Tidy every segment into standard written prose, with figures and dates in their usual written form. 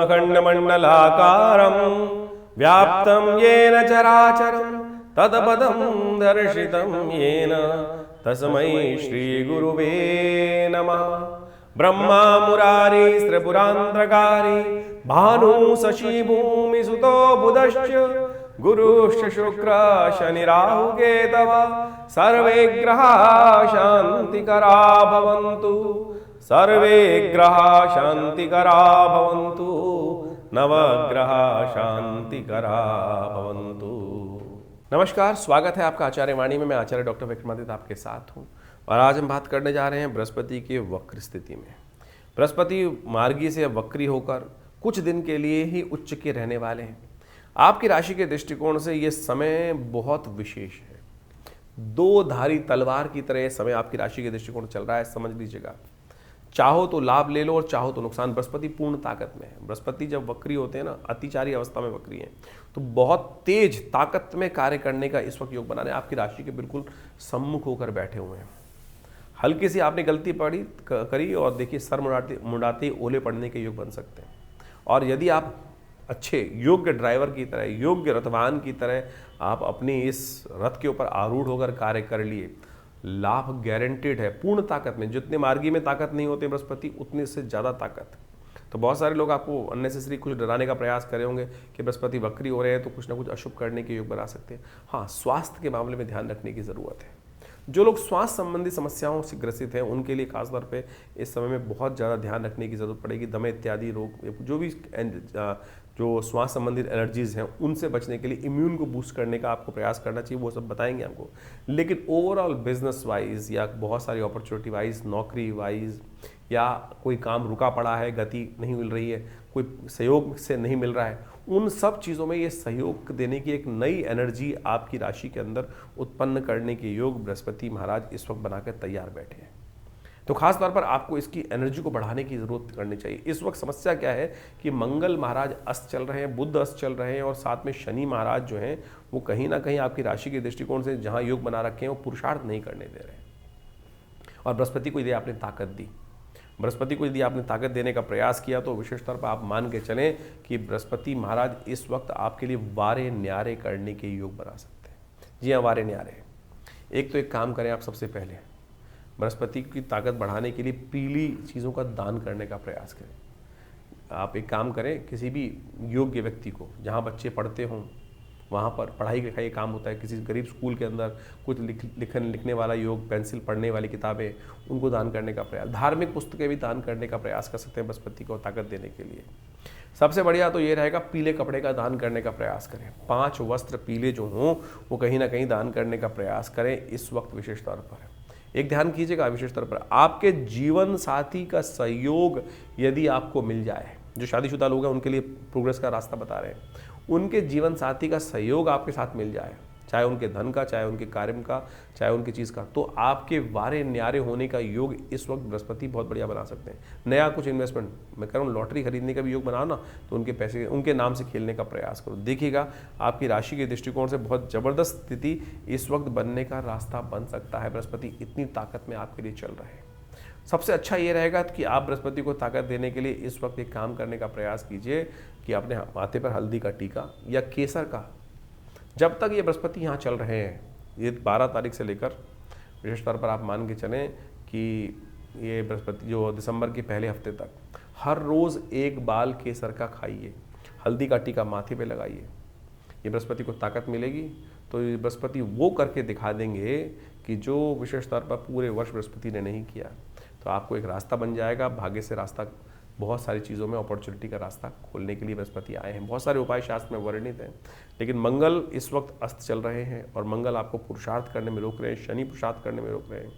अखण्डमण्डलाकारं व्याप्तं येन चराचरं तत्पदं दर्शितं येन तस्मै श्रीगुरुवे नमः। ब्रह्मा मुरारी त्रिपुरान्तकारी भानु शशि भूमिसुतो बुधश्च गुरुश्च शुक्र शनि राहु केतव सर्वे ग्रहा शान्तिकरा भवन्तु, सर्वे ग्रहा शान्तिकरा भवन्तु, नवग्रह शान्तिकरा भवन्तु। नमस्कार, स्वागत है आपका आचार्य वाणी में। मैं आचार्य डॉक्टर विक्रमादित्य आपके साथ हूँ और आज हम बात करने जा रहे हैं बृहस्पति के वक्र स्थिति में। बृहस्पति मार्गी से वक्री होकर कुछ दिन के लिए ही उच्च के रहने वाले हैं। आपकी राशि के दृष्टिकोण से यह समय बहुत विशेष है। दो धारी तलवार की तरह यह समय आपकी राशि के दृष्टिकोण चल रहा है, समझ लीजिएगा। चाहो तो लाभ ले लो और चाहो तो नुकसान। बृहस्पति पूर्ण ताकत में है। बृहस्पति जब वक्री होते हैं ना, अतिचारी अवस्था में वक्री हैं, तो बहुत तेज ताकत में कार्य करने का इस वक्त योग बना रहे हैं। आपकी राशि के बिल्कुल सम्मुख होकर बैठे हुए हैं। हल्की सी आपने गलती करी और देखिए सर मुड़ाते ओले पड़ने के योग बन सकते हैं। और यदि आप अच्छे योग्य ड्राइवर की तरह, योग्य रथवान की तरह आप अपनी इस रथ के ऊपर आरूढ़ होकर कार्य कर लिए, लाभ गारंटेड है। पूर्ण ताकत में, जितने मार्गी में ताकत नहीं होते बृहस्पति, उतने से ज़्यादा ताकत। तो बहुत सारे लोग आपको अननेसेसरी कुछ डराने का प्रयास करे होंगे कि बृहस्पति वक्री हो रहे हैं तो कुछ ना कुछ अशुभ करने के योग बना सकते हैं। हाँ, स्वास्थ्य के मामले में ध्यान रखने की ज़रूरत है। जो लोग स्वास्थ्य संबंधी समस्याओं से ग्रसित हैं, उनके लिए खासतौर पे इस समय में बहुत ज़्यादा ध्यान रखने की ज़रूरत पड़ेगी। दमे इत्यादि रोग, जो भी जो स्वास्थ्य संबंधित एलर्जीज़ हैं, उनसे बचने के लिए इम्यून को बूस्ट करने का आपको प्रयास करना चाहिए। वो सब बताएंगे आपको। लेकिन ओवरऑल बिजनेस वाइज या बहुत सारी अपॉर्चुनिटी वाइज, नौकरी वाइज, या कोई काम रुका पड़ा है, गति नहीं मिल रही है, कोई सहयोग से नहीं मिल रहा है, उन सब चीज़ों में ये सहयोग देने की एक नई एनर्जी आपकी राशि के अंदर उत्पन्न करने के योग बृहस्पति महाराज इस वक्त बनाकर तैयार बैठे हैं। तो खास तौर पर आपको इसकी एनर्जी को बढ़ाने की जरूरत करनी चाहिए। इस वक्त समस्या क्या है कि मंगल महाराज अस्त चल रहे हैं, बुध अस्त चल रहे हैं और साथ में शनि महाराज जो हैं वो कहीं ना कहीं आपकी राशि के दृष्टिकोण से जहां योग बना रखे हैं वो पुरुषार्थ नहीं करने दे रहे हैं। और बृहस्पति को यदि आपने ताकत दी, बृहस्पति को यदि आपने ताकत देने का प्रयास किया, तो विशेष तौर पर आप मान के चलें कि बृहस्पति महाराज इस वक्त आपके लिए वारे न्यारे करने के योग बना सकते हैं। जी हाँ, वारे न्यारे। एक तो एक काम करें आप, सबसे पहले बृहस्पति की ताकत बढ़ाने के लिए पीली चीज़ों का दान करने का प्रयास करें। आप एक काम करें, किसी भी योग्य व्यक्ति को, जहाँ बच्चे पढ़ते हों वहाँ पर पढ़ाई लिखाई का काम होता है, किसी गरीब स्कूल के अंदर कुछ लिखने वाला योग, पेंसिल पढ़ने वाली किताबें, उनको दान करने का प्रयास। धार्मिक पुस्तकें भी दान करने का प्रयास कर सकते हैं बृहस्पति को ताकत देने के लिए। सबसे बढ़िया तो ये रहेगा, पीले कपड़े का दान करने का प्रयास करें। 5 वस्त्र पीले जो हों वो कहीं ना कहीं दान करने का प्रयास करें इस वक्त विशेष तौर पर। एक ध्यान कीजिएगा, विशेष तौर पर आपके जीवन साथी का सहयोग यदि आपको मिल जाए, जो शादीशुदा लोग हैं उनके लिए प्रोग्रेस का रास्ता बता रहे हैं, उनके जीवन साथी का सहयोग आपके साथ मिल जाए, चाहे उनके धन का, चाहे उनके कार्य का, चाहे उनकी चीज़ का, तो आपके वारे न्यारे होने का योग इस वक्त बृहस्पति बहुत बढ़िया बना सकते हैं। नया कुछ इन्वेस्टमेंट, मैं कह रहा हूँ लॉटरी खरीदने का भी योग बनाओ ना, तो उनके पैसे उनके नाम से खेलने का प्रयास करो। देखिएगा आपकी राशि के दृष्टिकोण से बहुत ज़बरदस्त स्थिति इस वक्त बनने का रास्ता बन सकता है। बृहस्पति इतनी ताकत में आपके लिए चल रहे हैं। सबसे अच्छा ये रहेगा कि आप बृहस्पति को ताकत देने के लिए इस वक्त एक काम करने का प्रयास कीजिए कि अपने माथे पर हल्दी का टीका या केसर का, जब तक ये बृहस्पति यहाँ चल रहे हैं, ये 12 तारीख से लेकर विशेष तौर पर आप मान के चलें कि ये बृहस्पति जो दिसंबर के पहले हफ्ते तक, हर रोज़ एक बाल केसर का खाइए, हल्दी का टीका माथे पे लगाइए। ये बृहस्पति को ताकत मिलेगी। तो ये बृहस्पति वो करके दिखा देंगे कि जो विशेष तौर पर पूरे वर्ष बृहस्पति ने नहीं किया। तो आपको एक रास्ता बन जाएगा, भाग्य से रास्ता, बहुत सारी चीज़ों में अपॉर्चुनिटी का रास्ता खोलने के लिए बृहस्पति आए हैं। बहुत सारे उपाय शास्त्र में वर्णित हैं, लेकिन मंगल इस वक्त अस्त चल रहे हैं और मंगल आपको पुरुषार्थ करने में रोक रहे हैं, शनि पुरुषार्थ करने में रोक रहे हैं।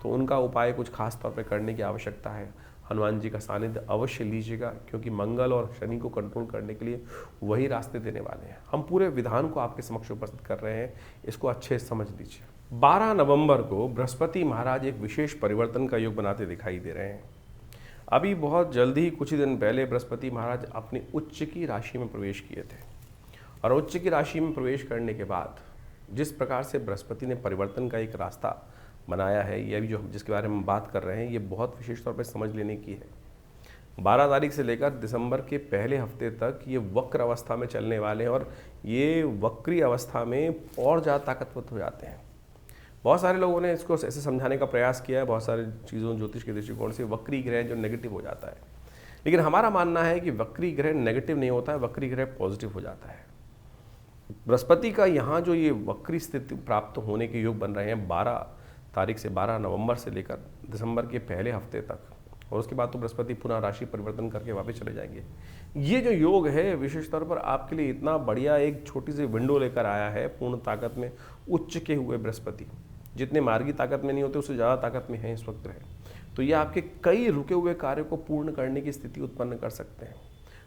तो उनका उपाय कुछ खास तौर पर करने की आवश्यकता है। हनुमान जी का सानिध्य अवश्य लीजिएगा, क्योंकि मंगल और शनि को कंट्रोल करने के लिए वही रास्ते देने वाले हैं। हम पूरे विधान को आपके समक्ष उपस्थित कर रहे हैं, इसको अच्छे से समझ लीजिए। 12 नवंबर को बृहस्पति महाराज एक विशेष परिवर्तन का योग बनाते दिखाई दे रहे हैं। अभी बहुत जल्दी ही कुछ ही दिन पहले बृहस्पति महाराज अपनी उच्च की राशि में प्रवेश किए थे, और उच्च की राशि में प्रवेश करने के बाद जिस प्रकार से बृहस्पति ने परिवर्तन का एक रास्ता बनाया है, यह भी जो जिसके बारे में हम बात कर रहे हैं, ये बहुत विशेष तौर पर समझ लेने की है। 12 तारीख से लेकर दिसंबर के पहले हफ्ते तक ये वक्र अवस्था में चलने वाले हैं और ये वक्री अवस्था में और ज़्यादा ताकतवर हो जाते हैं। बहुत सारे लोगों ने इसको ऐसे समझाने का प्रयास किया है, बहुत सारी चीज़ों ज्योतिष के दृष्टिकोण से वक्री ग्रह जो नेगेटिव हो जाता है, लेकिन हमारा मानना है कि वक्री ग्रह नेगेटिव नहीं होता है, वक्री ग्रह पॉजिटिव हो जाता है। बृहस्पति का यहाँ जो ये वक्री स्थिति प्राप्त होने के योग बन रहे हैं 12 तारीख से 12 नवंबर से लेकर दिसंबर के पहले हफ्ते तक, और उसके बाद तो बृहस्पति पुनः राशि परिवर्तन करके वापस चले जाएंगे। ये जो योग है विशेष तौर पर आपके लिए इतना बढ़िया एक छोटी सी विंडो लेकर आया है पूर्ण ताकत में उच्च के हुए बृहस्पति, जितने मार्गी ताकत में नहीं होते उससे ज़्यादा ताकत में है इस वक्त ग्रह। तो ये आपके कई रुके हुए कार्यों को पूर्ण करने की स्थिति उत्पन्न कर सकते हैं।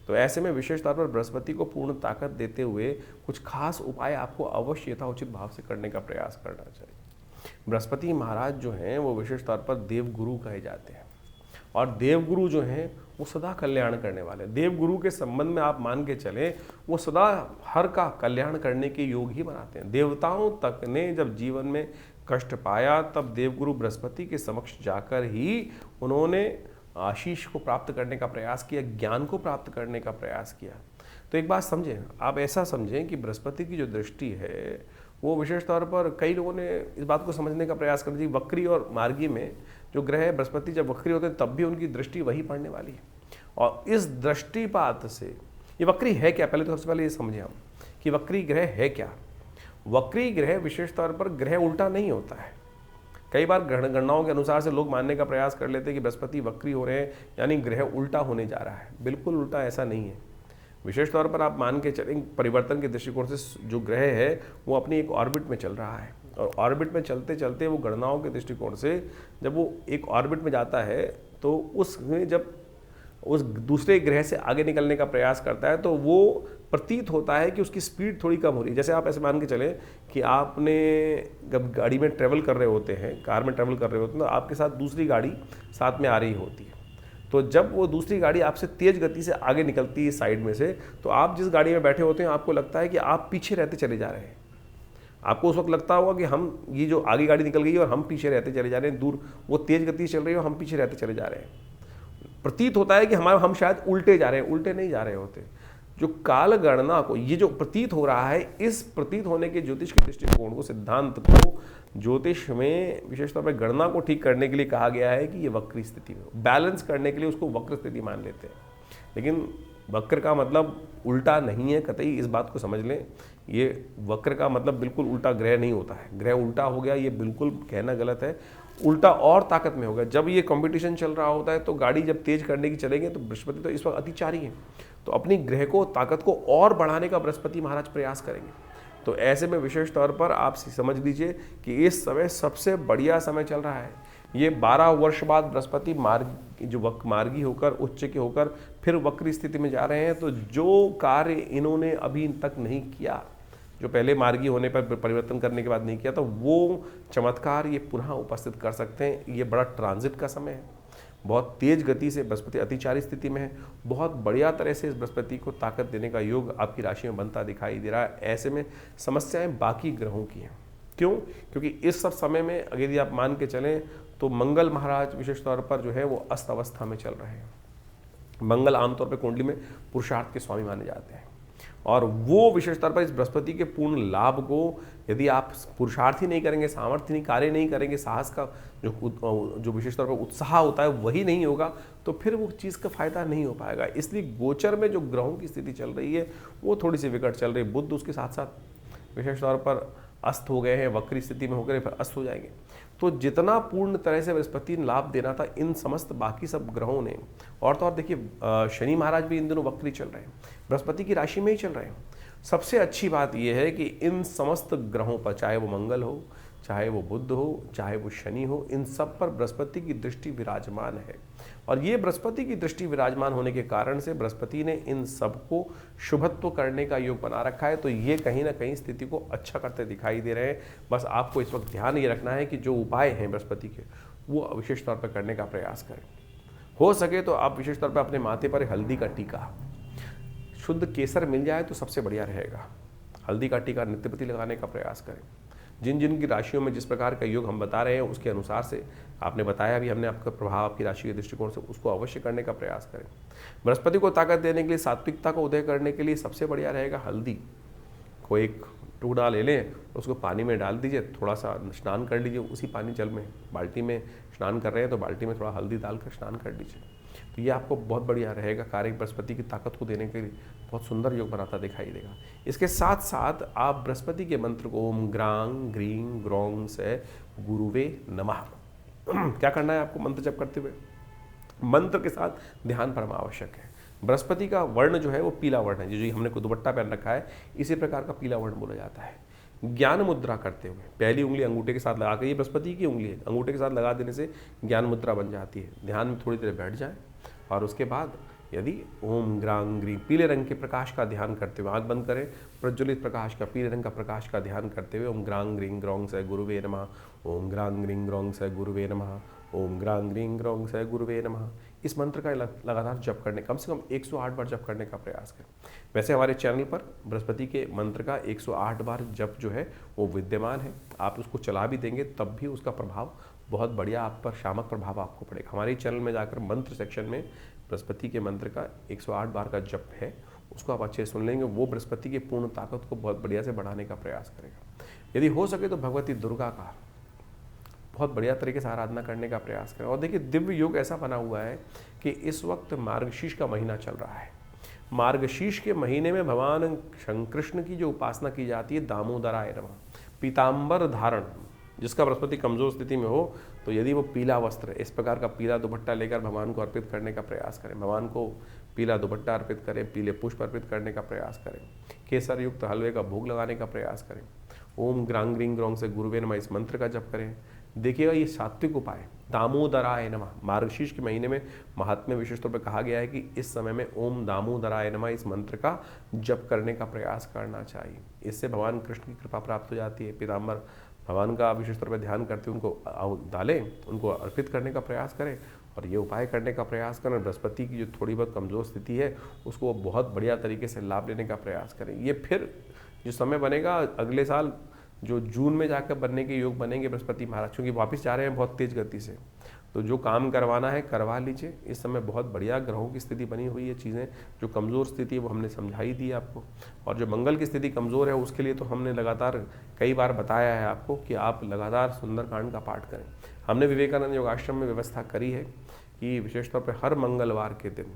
तो ऐसे में विशेष तौर पर बृहस्पति को पूर्ण ताकत देते हुए कुछ खास उपाय आपको अवश्य यथाउचित भाव से करने का प्रयास करना चाहिए। बृहस्पति महाराज जो हैं वो विशेष तौर पर देवगुरु कहे जाते हैं, और देवगुरु जो हैं वो सदा कल्याण करने वाले। देवगुरु के संबंध में आप मान के चलें वो सदा हर का कल्याण करने के योग ही बनाते हैं। देवताओं तक ने जब जीवन में कष्ट पाया तब देवगुरु बृहस्पति के समक्ष जाकर ही उन्होंने आशीष को प्राप्त करने का प्रयास किया, ज्ञान को प्राप्त करने का प्रयास किया। तो एक बात समझें, आप ऐसा समझें कि बृहस्पति की जो दृष्टि है वो विशेष तौर पर कई लोगों ने इस बात को समझने का प्रयास कर दिया, वक्री और मार्गी में जो ग्रह है बृहस्पति जब वक्री होते हैं तब भी उनकी दृष्टि वही पड़ने वाली है। और इस दृष्टिपात से ये वक्री है क्या, पहले तो सबसे पहले ये समझें हम कि वक्री ग्रह है क्या। वक्री ग्रह विशेष तौर पर ग्रह उल्टा नहीं होता है। कई बार गणनाओं के अनुसार से लोग मानने का प्रयास कर लेते हैं कि बृहस्पति वक्री हो रहे हैं यानी ग्रह उल्टा होने जा रहा है। बिल्कुल उल्टा ऐसा नहीं है। विशेष तौर पर आप मान के चलें परिवर्तन के दृष्टिकोण से जो ग्रह है वो अपनी एक ऑर्बिट में चल रहा है, और ऑर्बिट में चलते चलते वो गणनाओं के दृष्टिकोण से जब वो एक ऑर्बिट में जाता है तो उसमें जब उस दूसरे ग्रह से आगे निकलने का प्रयास करता है तो वो प्रतीत होता है कि उसकी स्पीड थोड़ी कम हो रही है। जैसे आप ऐसे मान के चलें कि आपने जब गाड़ी में ट्रैवल कर रहे होते हैं, कार में ट्रैवल कर रहे होते हैं, तो आपके साथ दूसरी गाड़ी साथ में आ रही होती है। तो जब वो दूसरी गाड़ी आपसे तेज़ गति से आगे निकलती है साइड में से, तो आप जिस गाड़ी में बैठे होते हैं आपको लगता है कि आप पीछे रहते चले जा रहे हैं। आपको उस वक्त लगता होगा कि हम ये जो आगे गाड़ी निकल गई और हम पीछे रहते चले जा रहे हैं, दूर वो तेज़ गति से चल रही है और हम पीछे रहते चले जा रहे हैं। प्रतीत होता है कि हम शायद उल्टे जा रहे हैं, उल्टे नहीं जा रहे होते। जो काल गणना को ये जो प्रतीत हो रहा है, इस प्रतीत होने के ज्योतिष के दृष्टिकोण को, सिद्धांत को ज्योतिष में विशेष तौर पर गणना को ठीक करने के लिए कहा गया है कि ये वक्री स्थिति में बैलेंस करने के लिए उसको वक्र स्थिति मान लेते हैं। लेकिन वक्र का मतलब उल्टा नहीं है कतई, इस बात को समझ लें। ये वक्र का मतलब बिल्कुल उल्टा ग्रह नहीं होता है। ग्रह उल्टा हो गया ये बिल्कुल कहना गलत है। उल्टा और ताकत में होगा। जब ये कंपटीशन चल रहा होता है तो गाड़ी जब तेज करने की चलेंगे तो बृहस्पति तो इस वक्त अतिचारी है, तो अपनी ग्रह को ताकत को और बढ़ाने का बृहस्पति महाराज प्रयास करेंगे। तो ऐसे में विशेष तौर पर आप समझ लीजिए कि इस समय सबसे बढ़िया समय चल रहा है। ये 12 वर्ष बाद बृहस्पति मार्गी होकर उच्च के होकर फिर वक्री स्थिति में जा रहे हैं। तो जो कार्य इन्होंने अभी तक नहीं किया, जो पहले मार्गी होने पर परिवर्तन करने के बाद नहीं किया, तो वो चमत्कार ये पुनः उपस्थित कर सकते हैं। ये बड़ा ट्रांजिट का समय है। बहुत तेज गति से बृहस्पति अतिचारी स्थिति में है। बहुत बढ़िया तरह से इस बृहस्पति को ताकत देने का योग आपकी राशि में बनता दिखाई दे रहा है। ऐसे में समस्याएं बाकी ग्रहों की हैं। क्यों? क्योंकि इस सब समय में अगर यदि आप मान के चलें तो मंगल महाराज विशेष तौर पर जो है वो अस्त अवस्था में चल रहे हैं। मंगल आमतौर पर कुंडली में पुरुषार्थ के स्वामी माने जाते हैं, और वो विशेष तौर पर इस बृहस्पति के पूर्ण लाभ को यदि आप पुरुषार्थ ही नहीं करेंगे, सामर्थ्य नहीं, कार्य नहीं करेंगे, साहस का जो विशेष तौर पर उत्साह होता है वही नहीं होगा, तो फिर वो चीज़ का फायदा नहीं हो पाएगा। इसलिए गोचर में जो ग्रहों की स्थिति चल रही है वो थोड़ी सी विकट चल रही है। बुध उसके साथ साथ विशेष तौर पर अस्त हो गए हैं, वक्री स्थिति में होकर फिर अस्त हो जाएंगे। तो जितना पूर्ण तरह से बृहस्पति ने लाभ देना था इन समस्त बाकी सब ग्रहों ने, और तो और देखिए शनि महाराज भी इन दिनों वक्री चल रहे हैं, बृहस्पति की राशि में ही चल रहे हैं। सबसे अच्छी बात यह है कि इन समस्त ग्रहों पर, चाहे वो मंगल हो, चाहे वो बुध हो, चाहे वो शनि हो, इन सब पर बृहस्पति की दृष्टि विराजमान है। और ये बृहस्पति की दृष्टि विराजमान होने के कारण से बृहस्पति ने इन सबको शुभत्व करने का योग बना रखा है। तो ये कहीं ना कहीं स्थिति को अच्छा करते दिखाई दे रहे हैं। बस आपको इस वक्त ध्यान ये रखना है कि जो उपाय हैं बृहस्पति के वो विशेष तौर पर करने का प्रयास करें। हो सके तो आप विशेष तौर पर अपने माथे पर हल्दी का टीका, शुद्ध केसर मिल जाए तो सबसे बढ़िया रहेगा। हल्दी का टीका नित्य प्रति लगाने का प्रयास करें। जिन जिन की राशियों में जिस प्रकार का योग हम बता रहे हैं उसके अनुसार से आपने बताया भी हमने, आपका प्रभाव आपकी राशि के दृष्टिकोण से, उसको अवश्य करने का प्रयास करें। बृहस्पति को ताकत देने के लिए, सात्विकता को उदय करने के लिए सबसे बढ़िया रहेगा हल्दी को एक टुकड़ा ले लें, उसको पानी में डाल दीजिए, थोड़ा सा स्नान कर लीजिए उसी पानी जल में, बाल्टी में स्नान कर रहे हैं तो बाल्टी में थोड़ा हल्दी डालकर स्नान कर लीजिए। तो ये आपको बहुत बढ़िया रहेगा, कार्य बृहस्पति की ताकत को देने के लिए बहुत सुंदर योग बनाता दिखाई देगा। इसके साथ साथ आप बृहस्पति के मंत्र को ओम ग्रांग ग्रीं ग्रौं से गुरुवे नमः क्या करना है आपको मंत्र जप करते हुए, मंत्र के साथ ध्यान परम आवश्यक है। बृहस्पति का वर्ण जो है वो पीला वर्ण है, जो हमने दुपट्टा पहन रखा है इसी प्रकार का पीला वर्ण बोला जाता है। ज्ञान मुद्रा करते हुए पहली उंगली अंगूठे के साथ लगा कर, ये बृहस्पति की उंगली है, अंगूठे के साथ लगा देने से ज्ञान मुद्रा बन जाती है। ध्यान में थोड़ी देर बैठ जाए और उसके बाद यदि ओम ग्रांग ग्रीं पीले रंग के प्रकाश का ध्यान करते हुए, आंख बंद करें, प्रज्वलित प्रकाश का, पीले रंग का प्रकाश का ध्यान करते हुए ओम ग्रांग ग्रीं ग्रौं से गुरुवे नमः, ओम ग्रांग ग्रीं ग्रौं से गुरुवे नमः, ओम ग्रांग ग्रीं ग्रौं से गुरुवे नमः, इस मंत्र का लगातार जप करने, कम से कम 108 बार जप करने का प्रयास करें। वैसे हमारे चैनल पर बृहस्पति के मंत्र का 108 बार जप जो है वो विद्यमान है, आप उसको चला भी देंगे तब भी उसका प्रभाव बहुत बढ़िया आप पर शामक प्रभाव आपको पड़ेगा। हमारे चैनल में जाकर मंत्र सेक्शन में बृहस्पति के मंत्र का 108 बार का जप है, उसको आप अच्छे सुन लेंगे, वो बृहस्पति की पूर्ण ताकत को बहुत बढ़िया से बढ़ाने का प्रयास करेगा। यदि हो सके तो भगवती दुर्गा का बहुत बढ़िया तरीके से आराधना करने का प्रयास करें। और देखिए दिव्य योग ऐसा बना हुआ है कि इस वक्त मार्गशीर्ष का महीना चल रहा है। मार्गशीर्ष के महीने में भगवान कृष्ण की जो उपासना की जाती है, दामोदराय नमः, पीताम्बर धारण, जिसका बृहस्पति कमजोर स्थिति में हो तो यदि वो पीला वस्त्र, इस प्रकार का पीला दुपट्टा लेकर भगवान को अर्पित करने का प्रयास करें, भगवान को पीला दुपट्टा अर्पित करें, पीले पुष्प अर्पित करने का प्रयास करें, केसर युक्त हलवे का भोग लगाने का प्रयास करें, ओम ग्रांग ग्रीं ग्रौं से गुरुवे नमः इस मंत्र का जप करें। देखिएगा ये सात्विक उपाय, दामोदराय नमः, मार्गशीर्ष के महीने में महात्म्य विशेष तौर पर कहा गया है कि इस समय में ओम दामोदराय नमः इस मंत्र का जप करने का प्रयास करना चाहिए। इससे भगवान कृष्ण की कृपा प्राप्त हो जाती है। पीताम्बर भगवान का विशेष तौर पर ध्यान करते उनको डालें, उनको अर्पित करने का प्रयास करें और ये उपाय करने का प्रयास करें। बृहस्पति की जो थोड़ी बहुत कमज़ोर स्थिति है उसको बहुत बढ़िया तरीके से लाभ लेने का प्रयास करें। ये फिर जो समय बनेगा अगले साल जो जून में जाकर बनने के योग बनेंगे बृहस्पति महाराज, क्योंकि वापस जा रहे हैं बहुत तेज गति से, तो जो काम करवाना है करवा लीजिए। इस समय बहुत बढ़िया ग्रहों की स्थिति बनी हुई है, चीज़ें जो कमज़ोर स्थिति है वो हमने समझाई दी आपको, और जो मंगल की स्थिति कमज़ोर है उसके लिए तो हमने लगातार कई बार बताया है आपको कि आप लगातार सुंदरकांड का पाठ करें। हमने विवेकानंद योगाश्रम में व्यवस्था करी है कि विशेष तौर पर हर मंगलवार के दिन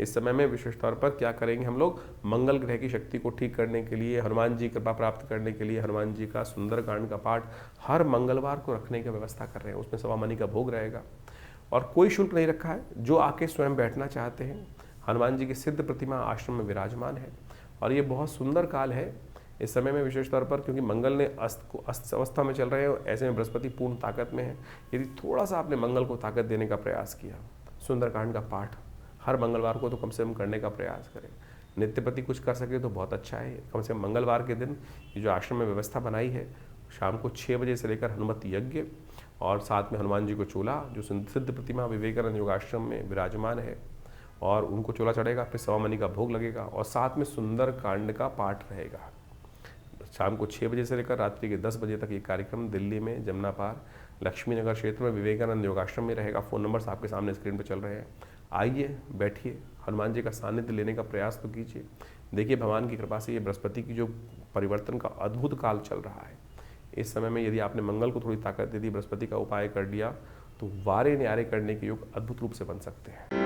इस समय में विशेष तौर पर क्या करेंगे, हम लोग मंगल ग्रह की शक्ति को ठीक करने के लिए, हनुमान जी कृपा प्राप्त करने के लिए हनुमान जी का सुंदरकांड का पाठ हर मंगलवार को रखने की व्यवस्था कर रहे हैं। उसमें सवा मनी का भोग रहेगा और कोई शुल्क नहीं रखा है। जो आके स्वयं बैठना चाहते हैं, हनुमान जी की सिद्ध प्रतिमा आश्रम में विराजमान है और ये बहुत सुंदर काल है इस समय में विशेष तौर पर, क्योंकि मंगल ने अस्त अवस्था में चल रहे हैं, ऐसे में बृहस्पति पूर्ण ताकत में है। यदि थोड़ा सा आपने मंगल को ताकत देने का प्रयास किया, सुंदरकांड का पाठ हर मंगलवार को तो कम से कम करने का प्रयास करें। नित्य प्रति कुछ कर सके तो बहुत अच्छा है। कम से कम मंगलवार के दिन ये जो आश्रम में व्यवस्था बनाई है, शाम को 6 बजे से लेकर हनुमत यज्ञ और साथ में हनुमान जी को चोला, जो सिद्ध प्रतिमा विवेकानंद योगाश्रम में विराजमान है, और उनको चोला चढ़ेगा, फिर सवा मनी का भोग लगेगा और साथ में सुंदर कांड का पाठ रहेगा। शाम को 6 बजे से लेकर रात्रि के 10 बजे तक ये कार्यक्रम दिल्ली में जमुना पार लक्ष्मी नगर क्षेत्र में विवेकानंद योगाश्रम में रहेगा। फ़ोन नंबर्स आपके सामने स्क्रीन पर चल रहे हैं। आइए, बैठिए, हनुमान जी का सानिध्य लेने का प्रयास तो कीजिए। देखिए भगवान की कृपा से ये बृहस्पति की जो परिवर्तन का अद्भुत काल चल रहा है, इस समय में यदि आपने मंगल को थोड़ी ताकत दे दी, बृहस्पति का उपाय कर लिया, तो वारे न्यारे करने के योग अद्भुत रूप से बन सकते हैं।